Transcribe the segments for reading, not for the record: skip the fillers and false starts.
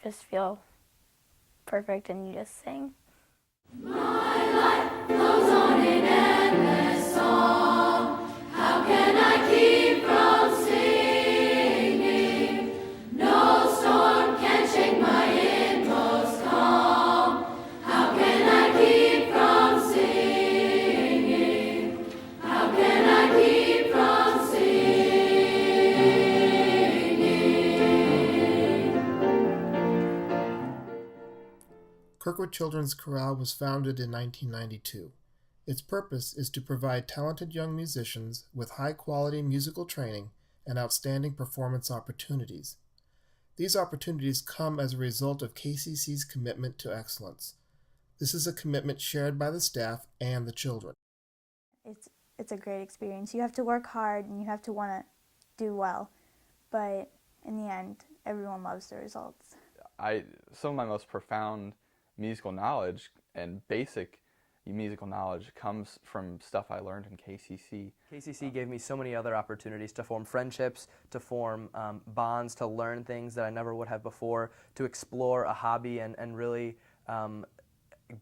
just feel perfect and you just sing. My life flows on in endless song. How can I keep from singing? No storm can shake my inmost calm. How can I keep from singing? How can I keep from singing? Kirkwood Children's Chorale was founded in 1992. Its purpose is to provide talented young musicians with high-quality musical training and outstanding performance opportunities. These opportunities come as a result of KCC's commitment to excellence. This is a commitment shared by the staff and the children. It's a great experience. You have to work hard and you have to want to do well, but in the end, everyone loves the results. Some of my most profound musical knowledge and basic musical knowledge comes from stuff I learned in KCC. KCC gave me so many other opportunities to form friendships, to form bonds, to learn things that I never would have before, to explore a hobby and really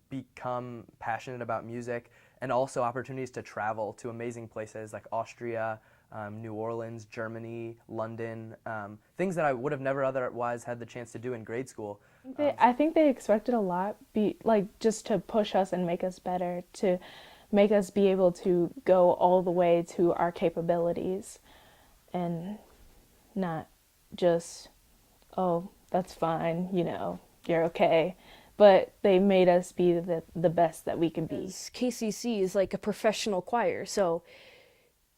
become passionate about music, and also opportunities to travel to amazing places like Austria, New Orleans, Germany, London, things that I would have never otherwise had the chance to do in grade school. I think they expected a lot, just to push us and make us better, to make us be able to go all the way to our capabilities and not just, oh, that's fine, you're okay. But they made us be the best that we can be. KCC is like a professional choir, so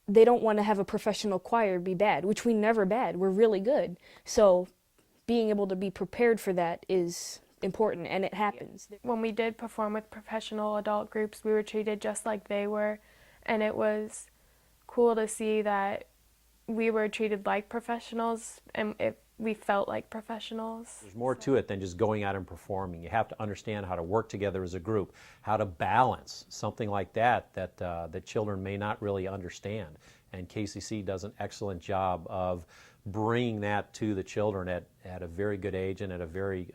they don't want to have a professional choir be bad, which we never bad. We're really good. So being able to be prepared for that is important, and it happens. When we did perform with professional adult groups, we were treated just like they were, and it was cool to see that we were treated like professionals, and we felt like professionals. There's more to it than just going out and performing. You have to understand how to work together as a group, how to balance something like that children may not really understand. And KCC does an excellent job of bringing that to the children at a very good age and at a very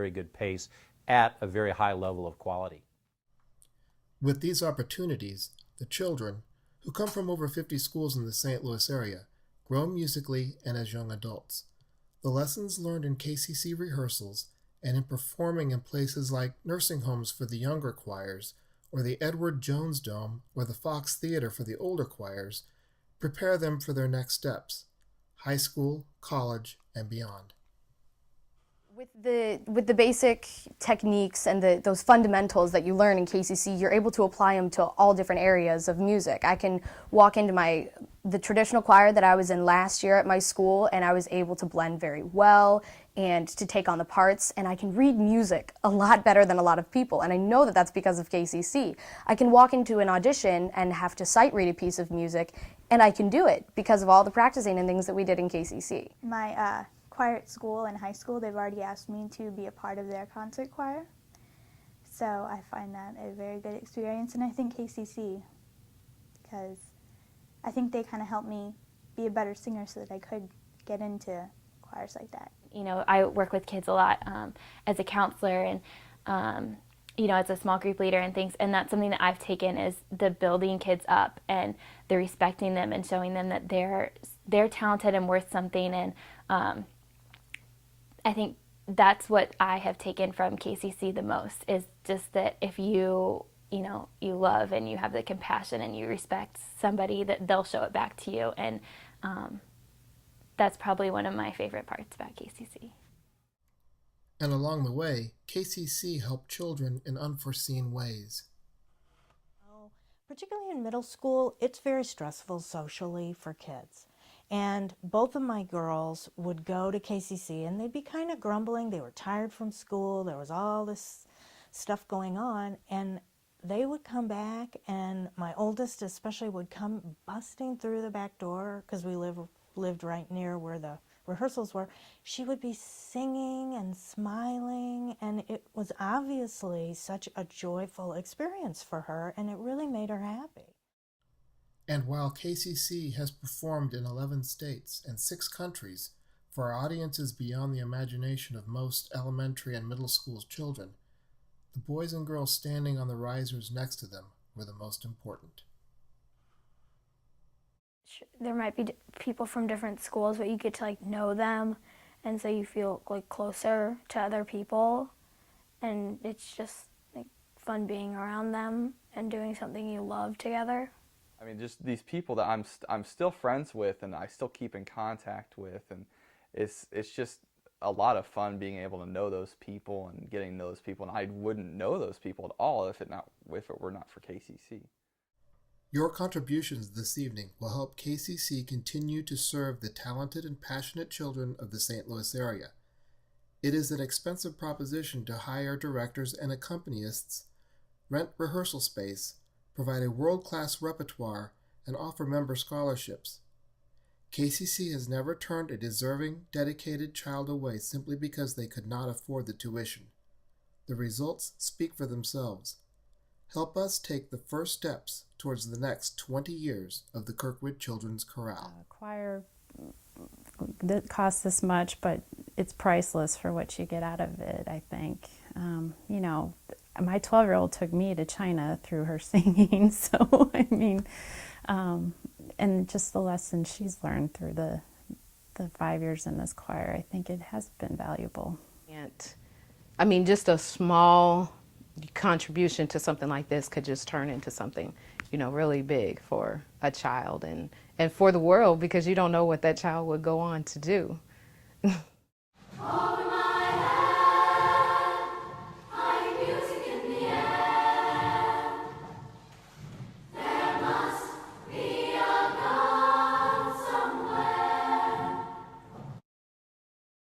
good pace at a very high level of quality. With these opportunities, the children, who come from over 50 schools in the St. Louis area, grow musically and as young adults. The lessons learned in KCC rehearsals and in performing in places like nursing homes for the younger choirs, or the Edward Jones Dome, or the Fox Theater for the older choirs, prepare them for their next steps, high school, college, and beyond. With the basic techniques and those fundamentals that you learn in KCC, you're able to apply them to all different areas of music. I can walk into the traditional choir that I was in last year at my school, and I was able to blend very well and to take on the parts, and I can read music a lot better than a lot of people, and I know that that's because of KCC. I can walk into an audition and have to sight read a piece of music, and I can do it because of all the practicing and things that we did in KCC. My choir at school and high school, they've already asked me to be a part of their concert choir. So I find that a very good experience, and I think KCC, because I think they kind of helped me be a better singer so that I could get into choirs like that. I work with kids a lot as a counselor and, as a small group leader and things, and that's something that I've taken is the building kids up and the respecting them and showing them that they're talented and worth something, and I think that's what I have taken from KCC the most, is just that if you love and you have the compassion and you respect somebody, that they'll show it back to you, and that's probably one of my favorite parts about KCC. And along the way, KCC helped children in unforeseen ways. Particularly in middle school, it's very stressful socially for kids. And both of my girls would go to KCC and they'd be kind of grumbling. They were tired from school. There was all this stuff going on. And they would come back, and my oldest especially would come busting through the back door because we lived right near where the rehearsals were. She would be singing and smiling, and it was obviously such a joyful experience for her, and it really made her happy. And while KCC has performed in 11 states and 6 countries, For audiences beyond the imagination of most elementary and middle school children, the boys and girls standing on the risers next to them were the most important. There might be people from different schools, but you get to know them, and so you feel closer to other people, and it's just fun being around them and doing something you love together. I mean, just these people that I'm still friends with and I still keep in contact with, and it's just a lot of fun being able to know those people and getting to know those people, and I wouldn't know those people at all if it were not for KCC. Your contributions this evening will help KCC continue to serve the talented and passionate children of the St. Louis area. It is an expensive proposition to hire directors and accompanists, rent rehearsal space, provide a world-class repertoire, and offer member scholarships. KCC has never turned a deserving, dedicated child away simply because they could not afford the tuition. The results speak for themselves. Help us take the first steps towards the next 20 years of the Kirkwood Children's Chorale. Choir that costs this much, but it's priceless for what you get out of it, I think. My 12-year-old took me to China through her singing, so I mean, and just the lessons she's learned through the 5 years in this choir, I think it has been valuable. And just a small contribution to something like this could just turn into something, really big for a child and for the world, because you don't know what that child would go on to do.